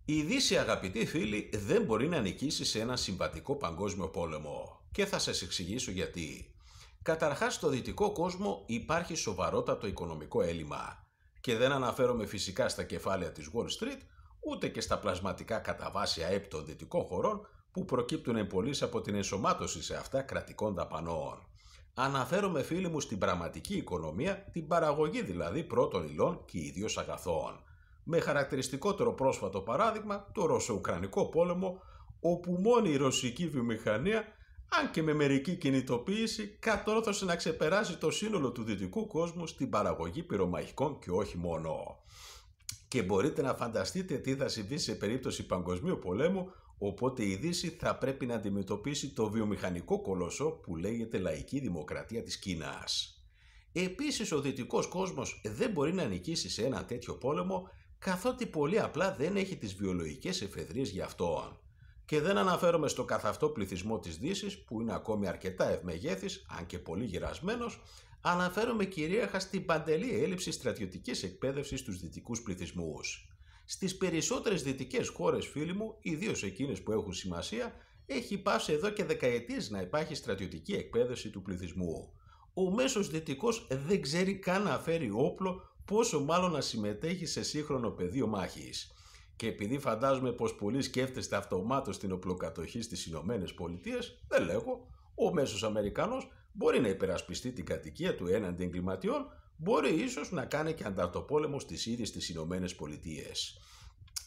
Η Δύση, αγαπητοί φίλοι, δεν μπορεί να νικήσει σε ένα συμβατικό παγκόσμιο πόλεμο. Και θα σας εξηγήσω γιατί. Καταρχάς, στο δυτικό κόσμο υπάρχει σοβαρότατο οικονομικό έλλειμμα. Και δεν αναφέρομαι φυσικά στα κεφάλαια της Wall Street, ούτε και στα πλασματικά κατά βάση ΑΕΠ των δυτικών χωρών που προκύπτουν εμπολείς από την ενσωμάτωση σε αυτά κρατικών δαπανών. Αναφέρομαι, φίλοι μου, στην πραγματική οικονομία, την παραγωγή δηλαδή πρώτων υλών και ιδίως αγαθών. Με χαρακτηριστικότερο πρόσφατο παράδειγμα το Ρωσο-Ουκρανικό πόλεμο, όπου μόνη η ρωσική βιομηχανία, αν και με μερική κινητοποίηση, κατόρθωσε να ξεπεράσει το σύνολο του δυτικού κόσμου στην παραγωγή πυρομαχικών και όχι μόνο. Και μπορείτε να φανταστείτε τι θα συμβεί σε περίπτωση παγκοσμίου πολέμου, οπότε η Δύση θα πρέπει να αντιμετωπίσει το βιομηχανικό κολοσσό που λέγεται Λαϊκή Δημοκρατία της Κίνας. Επίσης, ο δυτικός κόσμος δεν μπορεί να νικήσει σε ένα τέτοιο πόλεμο, καθότι πολύ απλά δεν έχει τις βιολογικές εφεδρίες για αυτόν. Και δεν αναφέρομαι στο καθ' αυτό πληθυσμό της Δύσης, που είναι ακόμη αρκετά ευμεγέθης, αν και πολύ γυρασμένος, αναφέρομαι κυρίαρχα στην παντελή έλλειψη στρατιωτικής εκπαίδευσης στους δυτικούς πληθυσμούς. Στις περισσότερες δυτικές χώρες, φίλοι μου, ιδίως εκείνες που έχουν σημασία, έχει πάψει εδώ και δεκαετίες να υπάρχει στρατιωτική εκπαίδευση του πληθυσμού. Ο μέσος δυτικός δεν ξέρει καν να φέρει όπλο, πόσο μάλλον να συμμετέχει σε σύγχρονο πεδίο μάχης. Και επειδή φαντάζομαι πως πολλοί σκέφτεστε αυτομάτως την οπλοκατοχή στις Ηνωμένες Πολιτείες, δεν λέγω, ο μέσος Αμερικανός μπορεί να υπερασπιστεί την κατοικία του έναντι εγκληματιών, μπορεί ίσως να κάνει και ανταρτοπόλεμο στις ίδιες τις Ηνωμένες Πολιτείες.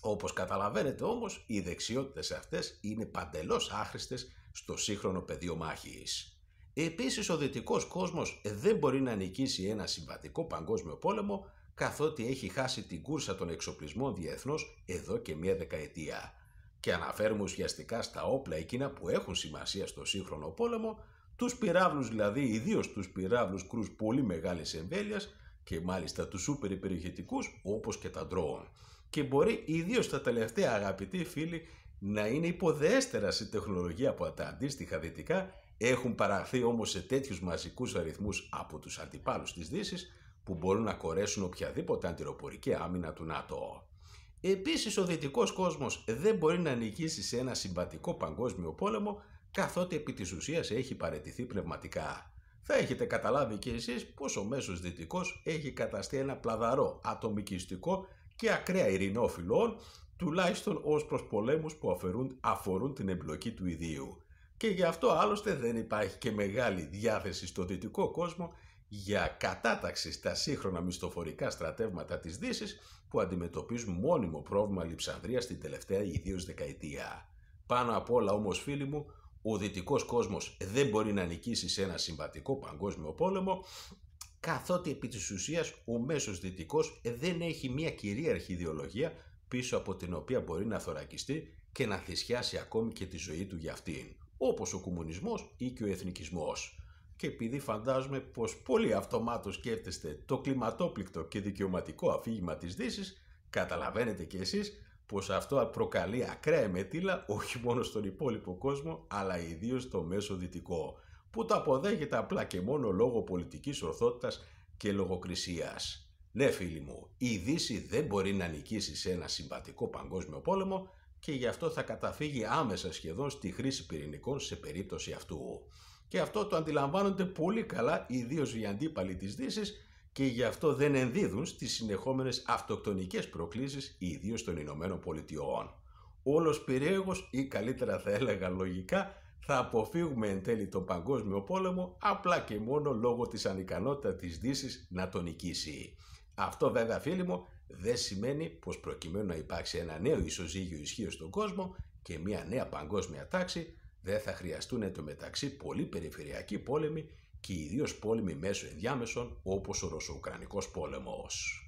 Όπως καταλαβαίνετε όμως, οι δεξιότητες αυτές είναι παντελώς άχρηστες στο σύγχρονο πεδίο μάχης. Επίσης, ο δυτικός κόσμος δεν μπορεί να νικήσει ένα συμβατικό παγκόσμιο πόλεμο, καθότι έχει χάσει την κούρσα των εξοπλισμών διεθνώς εδώ και μία δεκαετία. Και αναφέρουμε ουσιαστικά στα όπλα εκείνα που έχουν σημασία στο σύγχρονο πόλεμο, τους πυράβλους δηλαδή, ιδίως τους πυράβλους κρούς πολύ μεγάλης εμβέλειας και μάλιστα τους σούπερ υπερηχητικούς όπως και τα ντρόουν. Και μπορεί ιδίως τα τελευταία, αγαπητοί φίλοι, να είναι υποδέστερα σε τεχνολογία από τα αντίστοιχα δυτικά, έχουν παραχθεί όμως σε τέτοιους μαζικούς αριθμούς από τους αντιπάλους της Δύσης που μπορούν να κορέσουν οποιαδήποτε αντιροπορική άμυνα του ΝΑΤΟ. Επίσης, ο δυτικός κόσμος δεν μπορεί να νικήσει σε ένα συμβατικό παγκόσμιο πόλεμο, καθότι επί της ουσίας έχει παραιτηθεί πνευματικά. Θα έχετε καταλάβει και εσείς πως ο μέσος δυτικός έχει καταστεί ένα πλαδαρό, ατομικιστικό και ακραία ειρηνόφιλων, τουλάχιστον ως προς πολέμους που αφορούν την εμπλοκή του ιδίου. Και γι' αυτό άλλωστε δεν υπάρχει και μεγάλη διάθεση στο δυτικό κόσμο για κατάταξη στα σύγχρονα μισθοφορικά στρατεύματα της Δύσης που αντιμετωπίζουν μόνιμο πρόβλημα λειψανδρίας την τελευταία ιδίως δεκαετία. Πάνω απ' όλα όμως, φίλοι μου, ο δυτικός κόσμος δεν μπορεί να νικήσει σε ένα συμβατικό παγκόσμιο πόλεμο, καθότι επί της ουσίας ο μέσος δυτικός δεν έχει μια κυρίαρχη ιδεολογία πίσω από την οποία μπορεί να θωρακιστεί και να θυσιάσει ακόμη και τη ζωή του για αυτήν, όπως ο κομμουνισμός ή και ο εθνικισμός. Και επειδή φαντάζομαι πως πολύ αυτομάτως σκέφτεστε το κλιματόπληκτο και δικαιωματικό αφήγημα της Δύσης, καταλαβαίνετε κι εσείς πως αυτό προκαλεί ακραία εμετήλα όχι μόνο στον υπόλοιπο κόσμο, αλλά ιδίως στο μέσο δυτικό, που το αποδέχεται απλά και μόνο λόγω πολιτικής ορθότητας και λογοκρισίας. Ναι, φίλοι μου, η Δύση δεν μπορεί να νικήσει σε ένα συμβατικό παγκόσμιο πόλεμο και γι' αυτό θα καταφύγει άμεσα σχεδόν στη χρήση πυρηνικών σε περίπτωση αυτού. Και αυτό το αντιλαμβάνονται πολύ καλά ιδίως οι αντίπαλοι της Δύσης και γι' αυτό δεν ενδίδουν στις συνεχόμενες αυτοκτονικές προκλήσεις ιδίως των Ηνωμένων Πολιτειών. Όλος περιέργως ή καλύτερα θα έλεγα λογικά θα αποφύγουμε εν τέλει τον παγκόσμιο πόλεμο απλά και μόνο λόγω της ανικανότητας της Δύσης να τον νικήσει. Αυτό βέβαια, φίλοι μου, δεν σημαίνει πως προκειμένου να υπάρξει ένα νέο ισοζύγιο ισχύως στον κόσμο και μια νέα παγκόσμια τάξη δεν θα χρειαστούν εντωμεταξύ πολλοί περιφερειακοί πόλεμοι και ιδίως πόλεμοι μέσω ενδιάμεσων όπως ο Ρωσο-Ουκρανικός πόλεμος.